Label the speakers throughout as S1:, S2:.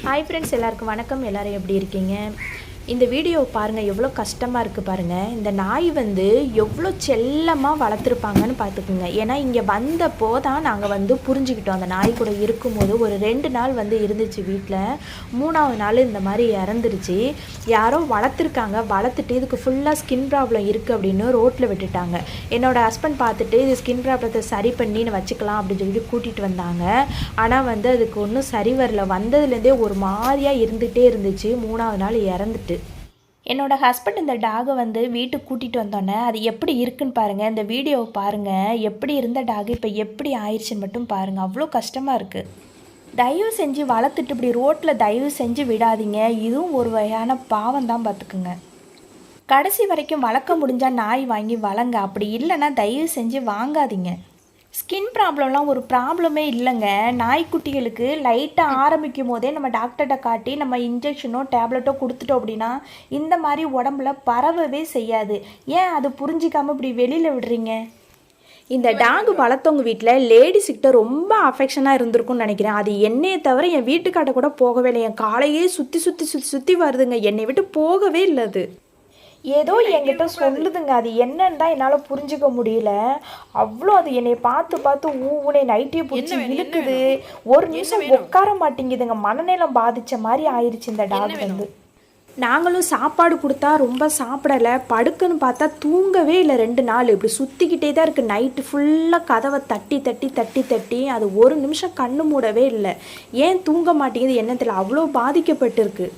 S1: Hi friends, எல்லாருக்கும் வணக்கம். எல்லோரும் எப்படி இருக்கீங்க? இந்த வீடியோவை பாருங்கள், எவ்வளோ கஷ்டமாக இருக்குது பாருங்கள். இந்த நாய் வந்து எவ்வளோ செல்லமாக வளர்த்துருப்பாங்கன்னு பார்த்துக்குங்க. ஏன்னா இங்கே வந்தப்போ தான் நாங்கள் புரிஞ்சுக்கிட்டோம். அந்த நாய் கூட இருக்கும்போது ஒரு 2 நாள் இருந்துச்சு வீட்டில். 3ஆவது நாள் இந்த மாதிரி இறந்துருச்சு. யாரோ வளர்த்துருக்காங்க, வளர்த்துட்டு இதுக்கு ஃபுல்லாக ஸ்கின் ப்ராப்ளம் இருக்குது அப்படின்னு ரோட்டில் விட்டுட்டாங்க. என்னோடய ஹஸ்பண்ட் பார்த்துட்டு இது ஸ்கின் ப்ராப்ளத்தை சரி பண்ணி வச்சுக்கலாம் அப்படின்னு சொல்லிட்டு கூட்டிகிட்டு வந்தாங்க. ஆனால் அதுக்கு ஒன்றும் சரி வரல. வந்ததுலேருந்தே ஒரு மாதிரியாக இருந்துகிட்டே இருந்துச்சு. 3ஆவது நாள் இறந்துட்டு. என்னோடய ஹஸ்பண்ட் இந்த டாகை வீட்டுக்கு கூட்டிகிட்டு வந்தோன்னே அது எப்படி இருக்குன்னு பாருங்கள். இந்த வீடியோவை பாருங்கள். எப்படி இருந்த டாகு இப்போ எப்படி ஆயிடுச்சுன்னு மட்டும் பாருங்கள். அவ்வளோ கஷ்டமாக இருக்குது. தயவு செஞ்சு வளர்த்துட்டு இப்படி ரோட்டில் தயவு செஞ்சு விடாதீங்க. இதுவும் ஒரு வகையான பாவம் தான், பார்த்துக்குங்க. கடைசி வரைக்கும் வளர்க்க முடிஞ்சால் நாய் வாங்கி வளங்க. அப்படி இல்லைன்னா தயவு செஞ்சு வாங்காதீங்க. ஸ்கின் ப்ராப்ளம்லாம் ஒரு ப்ராப்ளமே இல்லைங்க. நாய்க்குட்டிகளுக்கு லைட்டாக ஆரம்பிக்கும் போதே நம்ம டாக்டர்கிட்ட காட்டி நம்ம இன்ஜெக்ஷனோ டேப்லெட்டோ கொடுத்துட்டோம் அப்படின்னா இந்த மாதிரி உடம்புல பரவவே செய்யாது. ஏன் அது புரிஞ்சிக்காமல் இப்படி வெளியில் விடுறீங்க? இந்த டாக் வளர்த்தவங்க வீட்டில் லேடிஸ்கிட்ட ரொம்ப அஃபெக்ஷனாக இருந்திருக்கும்னு நினைக்கிறேன். அது என்னையை தவிர என் வீட்டுக்காட்ட கூட போகவே இல்லை. என் காலையே சுற்றி சுற்றி சுற்றி சுற்றி வருதுங்க. என்னை விட்டு போகவே இல்லை. அது ஏதோ என்கிட்ட சொல்லுதுங்க. அது என்னன்னு தான் என்னால் புரிஞ்சுக்க முடியல. அவ்வளோ அது என்னை பார்த்து பார்த்து ஊனே நைட்டியை பிடிச்சி இழுக்குது. ஒரு நிமிஷம் உட்கார மாட்டேங்குதுங்க. மனநலம் பாதித்த மாதிரி ஆயிடுச்சு இந்த டாக். நாங்களும் சாப்பாடு கொடுத்தா ரொம்ப சாப்பிடலை. படுக்குன்னு பார்த்தா தூங்கவே இல்லை. 2 நாள் இப்படி சுற்றிக்கிட்டே தான் இருக்குது. நைட்டு ஃபுல்லாக கதவை தட்டி தட்டி தட்டி தட்டி அது ஒரு நிமிஷம் கண்ணு மூடவே இல்லை. ஏன் தூங்க மாட்டேங்குது என்ன தெரியல. அவ்வளோ பாதிக்கப்பட்டிருக்கு.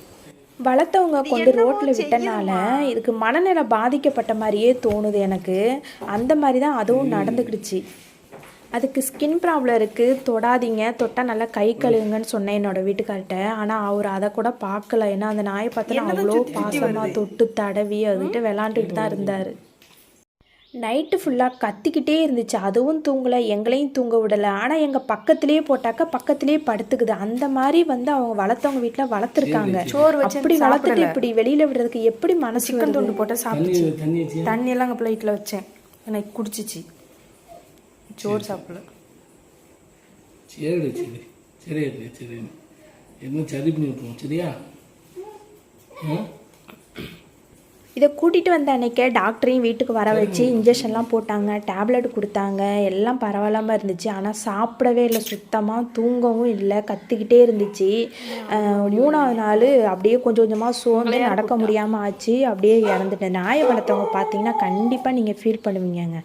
S1: வளர்த்தவங்க கொண்டு ரோட்டில் விட்டனால இதுக்கு மனநிலை பாதிக்கப்பட்ட மாதிரியே தோணுது எனக்கு. அந்த மாதிரி தான் அதுவும் நடந்துக்கிடுச்சு. அதுக்கு ஸ்கின் ப்ராப்ளம் இருக்குது, தொடாதீங்க, தொட்டால் நல்லா கை கழுவுங்கன்னு சொன்னேன் என்னோடய வீட்டுக்கார்ட்ட. ஆனால் அவர் அதை கூட பார்க்கல. ஏன்னா அந்த நாயை பார்த்தோன்னா அவ்வளோ பாசமாக தொட்டு தடவி அதுக்கிட்ட விளாண்டுட்டு தான் இருந்தார். நைட்டு ஃபுல்லாக கத்திக்கிட்டே இருந்துச்சு. அதுவும் தூங்கலை, எங்களையும் தூங்க விடலை. ஆனால் எங்கள் பக்கத்துலேயே போட்டாக்கா பக்கத்துலேயே படுத்துக்குது. அந்த மாதிரி அவங்க வளர்த்தவங்க வீட்டில் வளர்த்துருக்காங்க. சோறு வச்சு அப்படி வளர்த்துட்டு இப்படி வெளியில் விடுறதுக்கு எப்படி மனசு? சிக்கன் துண்டு போட்டால் சாப்பிடுச்சு. தண்ணியெல்லாம் அங்கே பிளேட்டில் வச்சேன், எனக்கு குடிச்சிச்சு. சோறு சாப்பிடல.
S2: சரி சரி சரி என்ன சரி பண்ணி விட்டுருவோம், சரியா?
S1: இதை கூட்டிகிட்டு வந்த அன்றைக்கே டாக்டரையும் வீட்டுக்கு வர வச்சு இன்ஜெக்ஷன்லாம் போட்டாங்க, டேப்லெட் கொடுத்தாங்க. எல்லாம் பரவாயில்லாமல் இருந்துச்சு. ஆனால் சாப்பிடவே இல்லை, சுத்தமாக தூங்கவும் இல்லை, கத்திக்கிட்டே இருந்துச்சு. 3ஆவது நாள் அப்படியே கொஞ்சம் கொஞ்சமாக சோர்ந்து நடக்க முடியாமல் ஆச்சு. அப்படியே இறந்துட்டேன். நாயை வளர்த்தவங்க பார்த்தீங்கன்னா கண்டிப்பாக நீங்கள் ஃபீல் பண்ணுவீங்கங்க.